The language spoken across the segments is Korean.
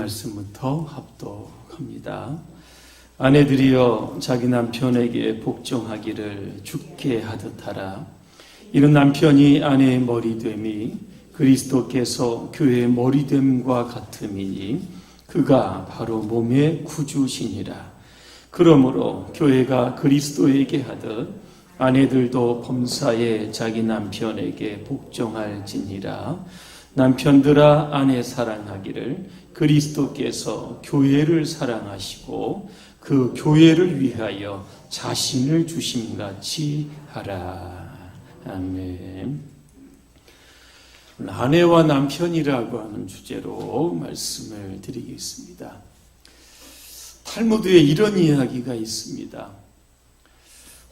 말씀부터 합독합니다. 아내들이여 자기 남편에게 복종하기를 주께 하듯 하라. 이는 남편이 아내의 머리됨이 그리스도께서 교회의 머리됨과 같음이니 그가 바로 몸의 구주시니라. 그러므로 교회가 그리스도에게 하듯 아내들도 범사에 자기 남편에게 복종할지니라. 남편들아 아내 사랑하기를 그리스도께서 교회를 사랑하시고 그 교회를 위하여 자신을 주심같이 하라. 아멘. 아내와 남편이라고 하는 주제로 말씀을 드리겠습니다. 탈무드에 이런 이야기가 있습니다.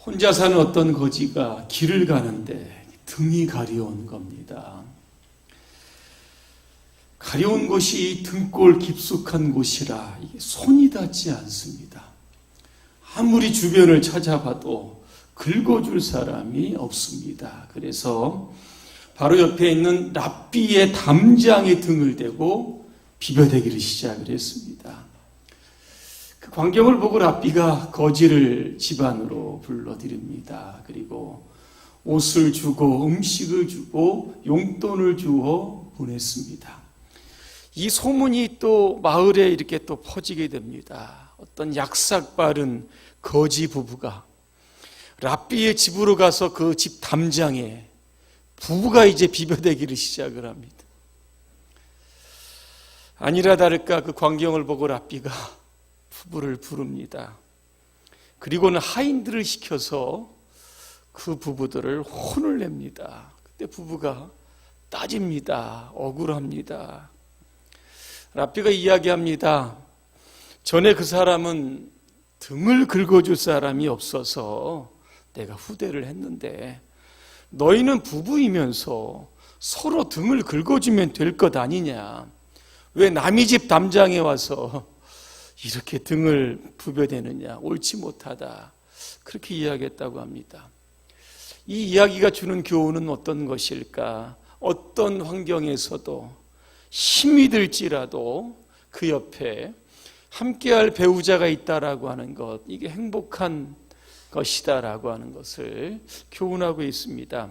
혼자 사는 어떤 거지가 길을 가는데 등이 가려운 겁니다. 가려운 곳이 등골 깊숙한 곳이라 손이 닿지 않습니다. 아무리 주변을 찾아봐도 긁어줄 사람이 없습니다. 그래서 바로 옆에 있는 랍비의 담장에 등을 대고 비벼대기를 시작을 했습니다. 그 광경을 보고 랍비가 거지를 집 안으로 불러들입니다. 그리고 옷을 주고 음식을 주고 용돈을 주어 보냈습니다. 이 소문이 또 마을에 이렇게 또 퍼지게 됩니다. 어떤 약삭 빠른 거지 부부가 랍비의 집으로 가서 그 집 담장에 부부가 이제 비벼대기를 시작을 합니다. 아니라 다를까 그 광경을 보고 랍비가 부부를 부릅니다. 그리고는 하인들을 시켜서 그 부부들을 혼을 냅니다. 그때 부부가 따집니다. 억울합니다. 랍비가 이야기합니다. 전에 그 사람은 등을 긁어줄 사람이 없어서 내가 후대를 했는데 너희는 부부이면서 서로 등을 긁어주면 될 것 아니냐. 왜 남의 집 담장에 와서 이렇게 등을 부벼대느냐. 옳지 못하다. 그렇게 이야기했다고 합니다. 이 이야기가 주는 교훈은 어떤 것일까? 어떤 환경에서도 힘이 들지라도 그 옆에 함께할 배우자가 있다라고 하는 것, 이게 행복한 것이다라고 하는 것을 교훈하고 있습니다.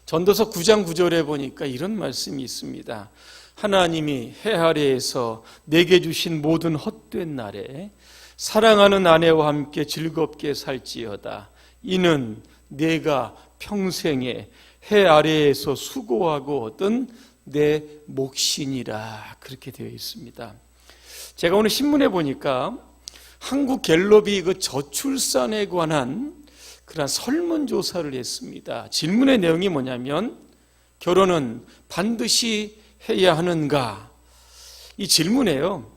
전도서 9장 9절에 보니까 이런 말씀이 있습니다. 하나님이 해 아래에서 내게 주신 모든 헛된 날에 사랑하는 아내와 함께 즐겁게 살지어다. 이는 내가 평생에 해 아래에서 수고하고 얻은 내 몫이니라. 그렇게 되어 있습니다. 제가 오늘 신문에 보니까 한국 갤럽이 그 저출산에 관한 그런 설문조사를 했습니다. 질문의 내용이 뭐냐면 결혼은 반드시 해야 하는가? 이 질문에요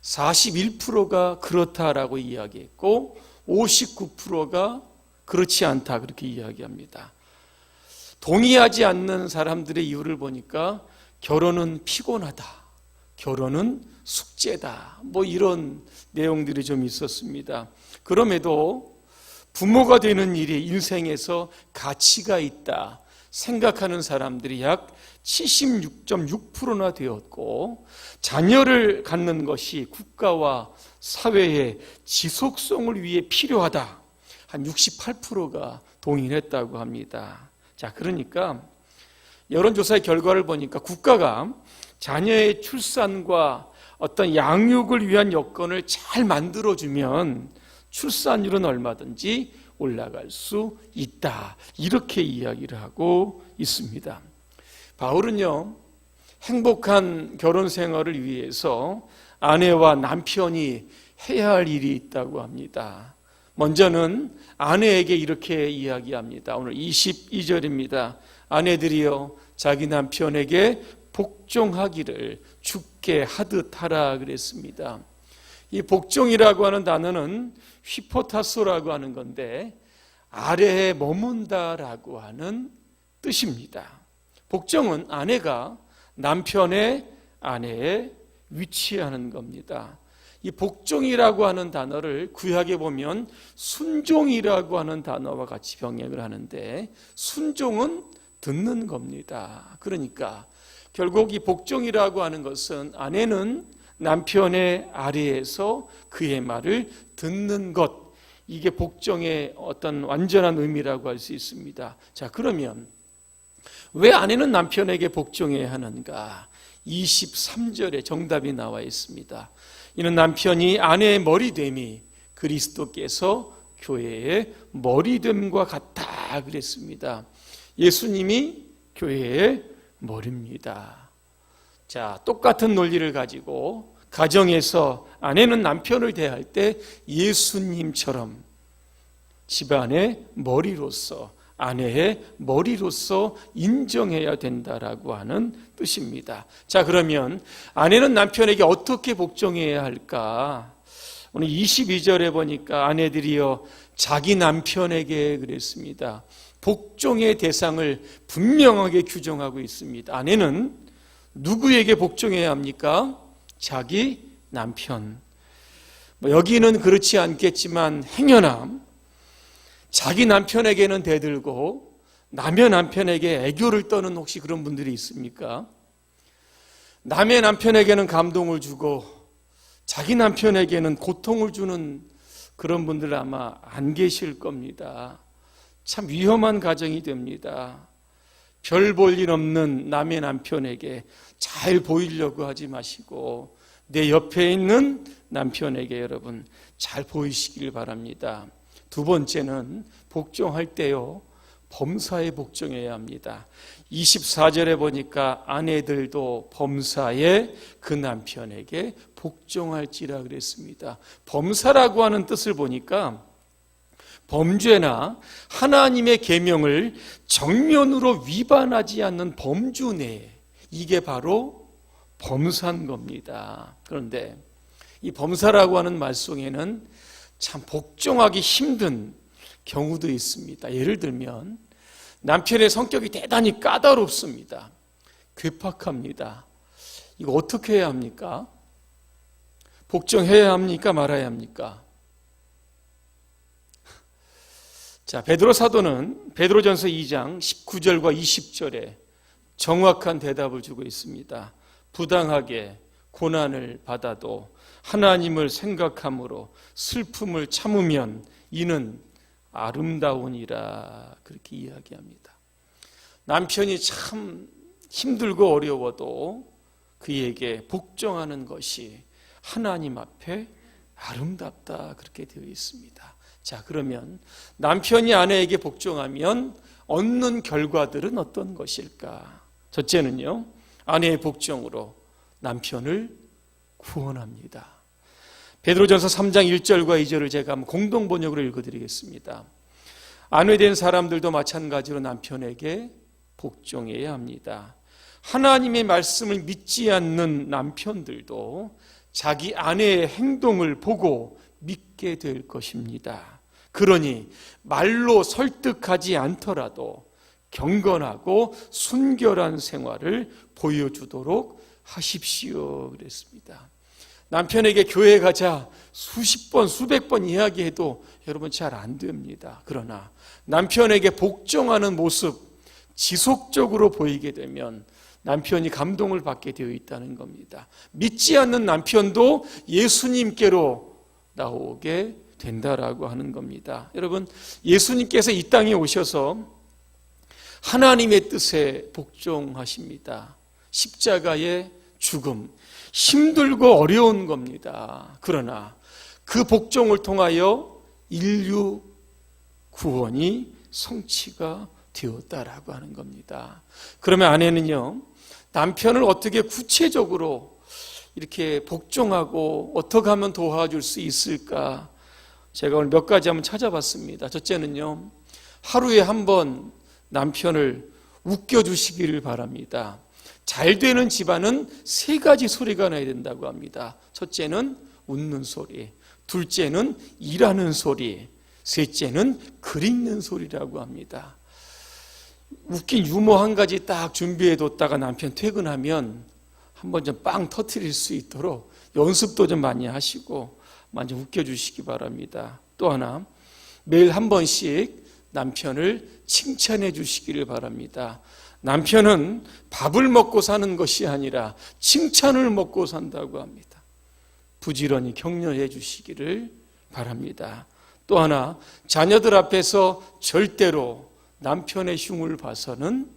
41%가 그렇다라고 이야기했고 59%가 그렇지 않다 그렇게 이야기합니다. 동의하지 않는 사람들의 이유를 보니까 결혼은 피곤하다, 결혼은 숙제다, 뭐 이런 내용들이 좀 있었습니다. 그럼에도 부모가 되는 일이 인생에서 가치가 있다 생각하는 사람들이 약 76.6%나 되었고 자녀를 갖는 것이 국가와 사회의 지속성을 위해 필요하다 한 68%가 동의했다고 합니다. 자, 그러니까 여론조사의 결과를 보니까 국가가 자녀의 출산과 어떤 양육을 위한 여건을 잘 만들어주면 출산율은 얼마든지 올라갈 수 있다. 이렇게 이야기를 하고 있습니다. 바울은요, 행복한 결혼 생활을 위해서 아내와 남편이 해야 할 일이 있다고 합니다. 먼저는 아내에게 이렇게 이야기합니다. 오늘 22절입니다. 아내들이여 자기 남편에게 복종하기를 주께 하듯 하라 그랬습니다. 이 복종이라고 하는 단어는 휘포타소라고 하는 건데 아래에 머문다라고 하는 뜻입니다. 복종은 아내가 남편의 아내에 위치하는 겁니다. 이 복종이라고 하는 단어를 구약에 보면 순종이라고 하는 단어와 같이 병행을 하는데 순종은 듣는 겁니다. 그러니까 결국 이 복종이라고 하는 것은 아내는 남편의 아래에서 그의 말을 듣는 것, 이게 복종의 어떤 완전한 의미라고 할 수 있습니다. 자, 그러면 왜 아내는 남편에게 복종해야 하는가? 23절에 정답이 나와 있습니다. 이는 남편이 아내의 머리됨이 그리스도께서 교회의 머리됨과 같다 그랬습니다. 예수님이 교회의 머리입니다. 자, 똑같은 논리를 가지고 가정에서 아내는 남편을 대할 때 예수님처럼 집안의 머리로서, 아내의 머리로서 인정해야 된다라고 하는 뜻입니다. 자, 그러면 아내는 남편에게 어떻게 복종해야 할까? 오늘 22절에 보니까 아내들이여 자기 남편에게 그랬습니다. 복종의 대상을 분명하게 규정하고 있습니다. 아내는 누구에게 복종해야 합니까? 자기 남편. 여기는 그렇지 않겠지만 행여나 자기 남편에게는 대들고 남의 남편에게 애교를 떠는 혹시 그런 분들이 있습니까? 남의 남편에게는 감동을 주고 자기 남편에게는 고통을 주는 그런 분들 아마 안 계실 겁니다. 참 위험한 가정이 됩니다. 별 볼 일 없는 남의 남편에게 잘 보이려고 하지 마시고 내 옆에 있는 남편에게 여러분 잘 보이시길 바랍니다. 두 번째는 복종할 때요, 범사에 복종해야 합니다. 24절에 보니까 아내들도 범사에 그 남편에게 복종할지라 그랬습니다. 범사라고 하는 뜻을 보니까 범죄나 하나님의 계명을 정면으로 위반하지 않는 범주 내에, 이게 바로 범사인 겁니다. 그런데 이 범사라고 하는 말 속에는 참 복종하기 힘든 경우도 있습니다. 예를 들면 남편의 성격이 대단히 까다롭습니다. 괴팍합니다. 이거 어떻게 해야 합니까? 복종해야 합니까? 말아야 합니까? 자, 베드로 사도는 베드로전서 2장 19절과 20절에 정확한 대답을 주고 있습니다. 부당하게 고난을 받아도 하나님을 생각함으로 슬픔을 참으면 이는 아름다우니라, 그렇게 이야기합니다. 남편이 참 힘들고 어려워도 그에게 복종하는 것이 하나님 앞에 아름답다, 그렇게 되어 있습니다. 자, 그러면 남편이 아내에게 복종하면 얻는 결과들은 어떤 것일까? 첫째는요, 아내의 복종으로 남편을 구원합니다. 베드로전서 3장 1절과 2절을 제가 한번 공동 번역으로 읽어드리겠습니다. 아내된 사람들도 마찬가지로 남편에게 복종해야 합니다. 하나님의 말씀을 믿지 않는 남편들도 자기 아내의 행동을 보고 믿게 될 것입니다. 그러니 말로 설득하지 않더라도 경건하고 순결한 생활을 보여주도록 하십시오, 그랬습니다. 남편에게 교회 가자 수십 번 수백 번 이야기해도 여러분 잘 안 됩니다. 그러나 남편에게 복종하는 모습 지속적으로 보이게 되면 남편이 감동을 받게 되어 있다는 겁니다. 믿지 않는 남편도 예수님께로 나오게 된다라고 하는 겁니다. 여러분, 예수님께서 이 땅에 오셔서 하나님의 뜻에 복종하십니다. 십자가의 죽음, 힘들고 어려운 겁니다. 그러나 그 복종을 통하여 인류 구원이 성취가 되었다라고 하는 겁니다. 그러면 아내는요, 남편을 어떻게 구체적으로 이렇게 복종하고 어떻게 하면 도와줄 수 있을까? 제가 오늘 몇 가지 한번 찾아봤습니다. 첫째는요, 하루에 한 번 남편을 웃겨주시기를 바랍니다. 잘 되는 집안은 세 가지 소리가 나야 된다고 합니다. 첫째는 웃는 소리, 둘째는 일하는 소리, 셋째는 글 읽는 소리라고 합니다. 웃긴 유머 한 가지 딱 준비해뒀다가 남편 퇴근하면 한번 좀 빵 터뜨릴 수 있도록 연습도 좀 많이 하시고 많이 웃겨주시기 바랍니다. 또 하나, 매일 한 번씩 남편을 칭찬해 주시기를 바랍니다. 남편은 밥을 먹고 사는 것이 아니라 칭찬을 먹고 산다고 합니다. 부지런히 격려해 주시기를 바랍니다. 또 하나, 자녀들 앞에서 절대로 남편의 흉을 봐서는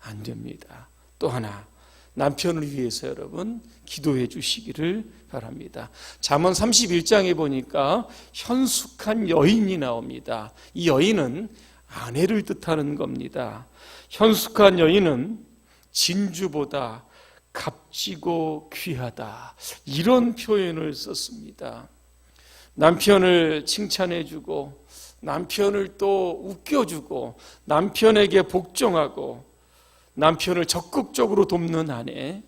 안 됩니다. 또 하나, 남편을 위해서 여러분 기도해 주시기를 바랍니다. 잠언 31장에 보니까 현숙한 여인이 나옵니다. 이 여인은 아내를 뜻하는 겁니다. 현숙한 여인은 진주보다 값지고 귀하다, 이런 표현을 썼습니다. 남편을 칭찬해주고 남편을 또 웃겨주고 남편에게 복종하고 남편을 적극적으로 돕는 아내,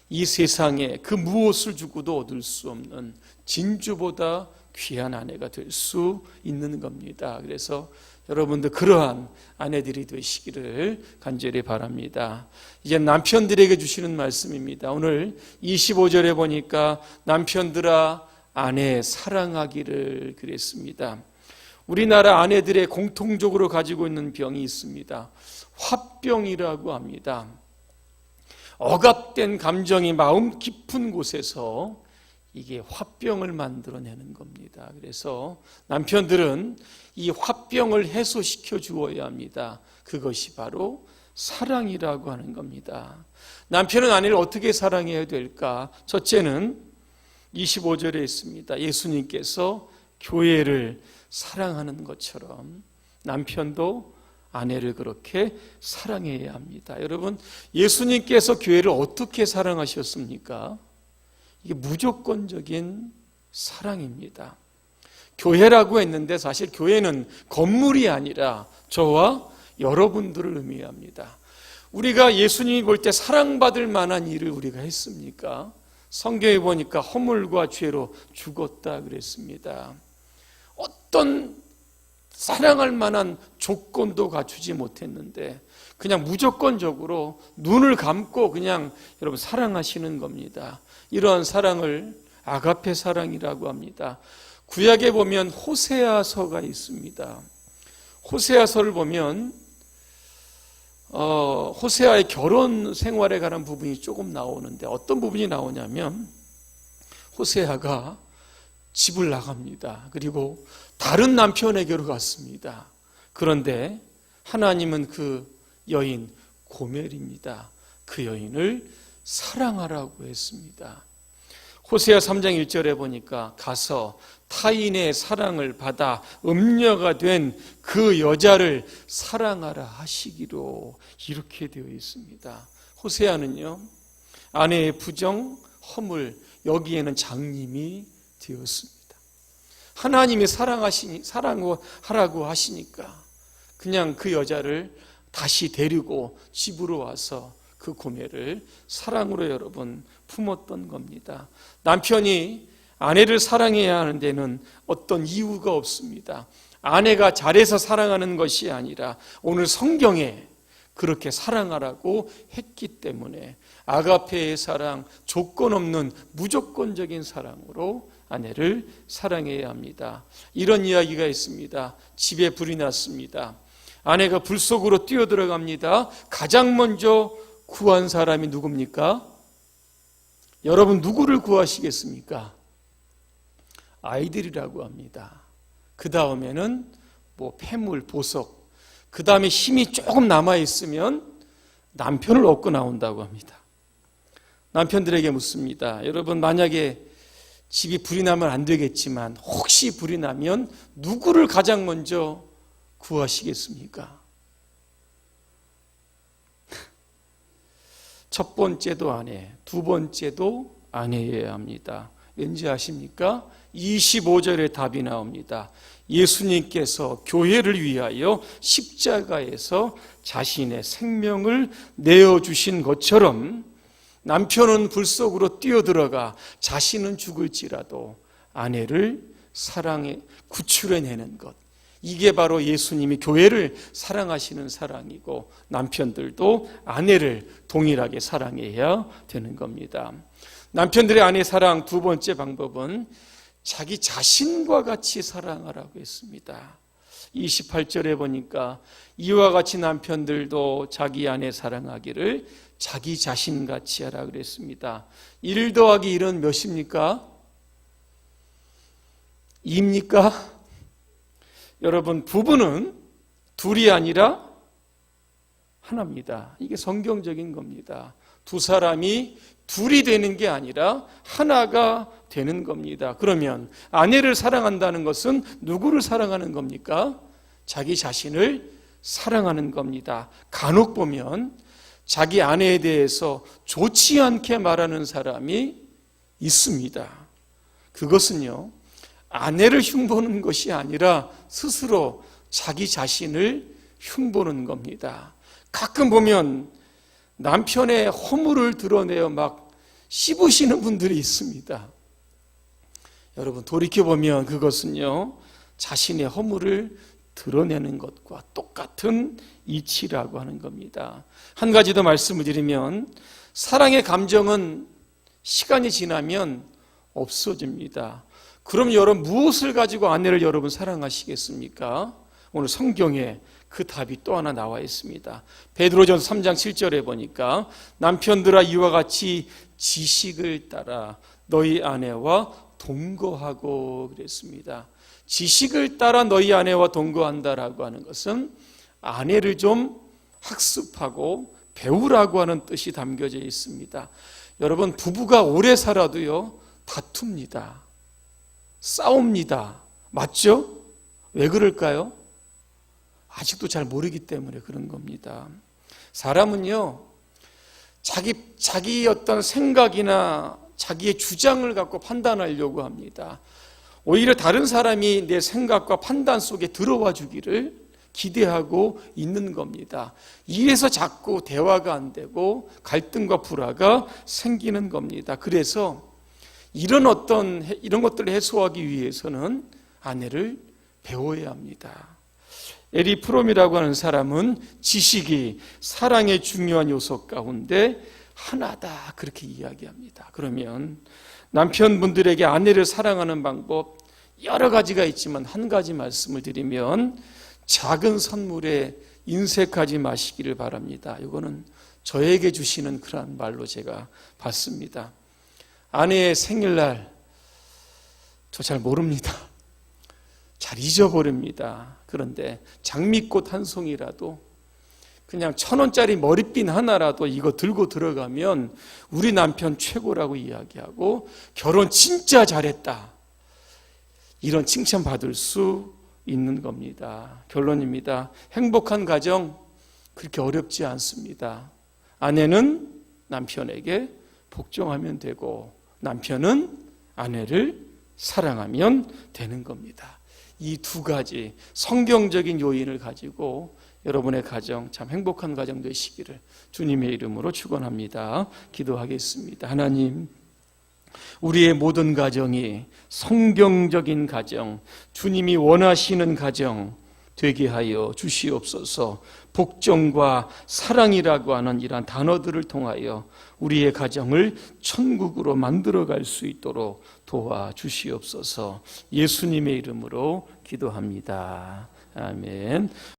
이 세상에 그 무엇을 주고도 얻을 수 없는 진주보다 귀한 아내가 될 수 있는 겁니다. 그래서 여러분들 그러한 아내들이 되시기를 간절히 바랍니다. 이제 남편들에게 주시는 말씀입니다. 오늘 25절에 보니까 남편들아 아내 사랑하기를 그랬습니다. 우리나라 아내들의 공통적으로 가지고 있는 병이 있습니다. 화병이라고 합니다. 억압된 감정이 마음 깊은 곳에서 이게 화병을 만들어내는 겁니다. 그래서 남편들은 이 화병을 해소시켜 주어야 합니다. 그것이 바로 사랑이라고 하는 겁니다. 남편은 아내를 어떻게 사랑해야 될까? 첫째는 25절에 있습니다. 예수님께서 교회를 사랑하는 것처럼 남편도 아내를 그렇게 사랑해야 합니다. 여러분, 예수님께서 교회를 어떻게 사랑하셨습니까? 이게 무조건적인 사랑입니다. 교회라고 했는데 사실 교회는 건물이 아니라 저와 여러분들을 의미합니다. 우리가 예수님이 볼 때 사랑받을 만한 일을 우리가 했습니까? 성경에 보니까 허물과 죄로 죽었다 그랬습니다. 어떤 사랑할 만한 조건도 갖추지 못했는데 그냥 무조건적으로 눈을 감고 그냥 여러분 사랑하시는 겁니다. 이러한 사랑을 아가페 사랑이라고 합니다. 구약에 보면 호세아서가 있습니다. 호세아서를 보면 호세아의 결혼 생활에 관한 부분이 조금 나오는데 어떤 부분이 나오냐면 호세아가 집을 나갑니다. 그리고 다른 남편에게로 갔습니다. 그런데 하나님은 그 여인 고멜입니다. 그 여인을 사랑하라고 했습니다. 호세아 3장 1절에 보니까 가서 타인의 사랑을 받아 음녀가 된 그 여자를 사랑하라 하시기로 이렇게 되어 있습니다. 호세아는요, 아내의 부정, 허물, 여기에는 장님이 되었습니다. 하나님이 사랑하라고 하시니까 그냥 그 여자를 다시 데리고 집으로 와서 그 고멜을 사랑으로 여러분 품었던 겁니다. 남편이 아내를 사랑해야 하는 데는 어떤 이유가 없습니다. 아내가 잘해서 사랑하는 것이 아니라 오늘 성경에 그렇게 사랑하라고 했기 때문에 아가페의 사랑, 조건 없는 무조건적인 사랑으로 아내를 사랑해야 합니다. 이런 이야기가 있습니다. 집에 불이 났습니다. 아내가 불 속으로 뛰어들어갑니다. 가장 먼저 구한 사람이 누굽니까? 여러분 누구를 구하시겠습니까? 아이들이라고 합니다. 그 다음에는 폐물, 보석, 그 다음에 힘이 조금 남아있으면 남편을 얻고 나온다고 합니다. 남편들에게 묻습니다. 여러분 만약에 집이 불이 나면 안 되겠지만 혹시 불이 나면 누구를 가장 먼저 구하시겠습니까? 첫 번째도 아내, 두 번째도 아내여야 합니다. 왠지 아십니까? 25절에 답이 나옵니다. 예수님께서 교회를 위하여 십자가에서 자신의 생명을 내어주신 것처럼 남편은 불 속으로 뛰어들어가 자신은 죽을지라도 아내를 사랑해 구출해내는 것, 이게 바로 예수님이 교회를 사랑하시는 사랑이고 남편들도 아내를 동일하게 사랑해야 되는 겁니다. 남편들의 아내 사랑 두 번째 방법은 자기 자신과 같이 사랑하라고 했습니다. 28절에 보니까 이와 같이 남편들도 자기 아내 사랑하기를 자기 자신같이 하라 그랬습니다. 1 더하기 1은 몇입니까? 입니까? 여러분, 부부는 둘이 아니라 하나입니다. 이게 성경적인 겁니다. 두 사람이 둘이 되는 게 아니라 하나가 되는 겁니다. 그러면 아내를 사랑한다는 것은 누구를 사랑하는 겁니까? 자기 자신을 사랑하는 겁니다. 간혹 보면 자기 아내에 대해서 좋지 않게 말하는 사람이 있습니다. 그것은요, 아내를 흉보는 것이 아니라 스스로 자기 자신을 흉보는 겁니다. 가끔 보면 남편의 허물을 드러내어 막 씹으시는 분들이 있습니다. 여러분, 돌이켜보면 그것은요, 자신의 허물을 드러내는 것과 똑같은 이치라고 하는 겁니다. 한 가지 더 말씀을 드리면, 사랑의 감정은 시간이 지나면 없어집니다. 그럼 여러분, 무엇을 가지고 아내를 여러분 사랑하시겠습니까? 오늘 성경에 그 답이 또 하나 나와 있습니다. 베드로전서 3장 7절에 보니까 남편들아 이와 같이 지식을 따라 너희 아내와 동거하고 그랬습니다. 지식을 따라 너희 아내와 동거한다라고 하는 것은 아내를 좀 학습하고 배우라고 하는 뜻이 담겨져 있습니다. 여러분, 부부가 오래 살아도요, 다툽니다. 싸웁니다. 맞죠? 왜 그럴까요? 아직도 잘 모르기 때문에 그런 겁니다. 사람은요, 자기 어떤 생각이나 자기의 주장을 갖고 판단하려고 합니다. 오히려 다른 사람이 내 생각과 판단 속에 들어와 주기를 기대하고 있는 겁니다. 이래서 자꾸 대화가 안 되고 갈등과 불화가 생기는 겁니다. 그래서 이런 것들을 해소하기 위해서는 아내를 배워야 합니다. 에리 프롬이라고 하는 사람은 지식이 사랑의 중요한 요소 가운데 하나다, 그렇게 이야기합니다. 그러면 남편분들에게 아내를 사랑하는 방법 여러 가지가 있지만 한 가지 말씀을 드리면, 작은 선물에 인색하지 마시기를 바랍니다. 이거는 저에게 주시는 그런 말로 제가 봤습니다. 아내의 생일날 저 잘 모릅니다. 잘 잊어버립니다. 그런데 장미꽃 한 송이라도, 그냥 1,000원짜리 머리핀 하나라도 이거 들고 들어가면 우리 남편 최고라고 이야기하고 결혼 진짜 잘했다, 이런 칭찬 받을 수 있는 겁니다. 결론입니다. 행복한 가정 그렇게 어렵지 않습니다. 아내는 남편에게 복종하면 되고 남편은 아내를 사랑하면 되는 겁니다. 이 두 가지 성경적인 요인을 가지고 여러분의 가정 참 행복한 가정 되시기를 주님의 이름으로 축원합니다. 기도하겠습니다. 하나님, 우리의 모든 가정이 성경적인 가정, 주님이 원하시는 가정 되게 하여 주시옵소서. 복종과 사랑이라고 하는 이러한 단어들을 통하여 우리의 가정을 천국으로 만들어갈 수 있도록 도와주시옵소서. 예수님의 이름으로 기도합니다. 아멘.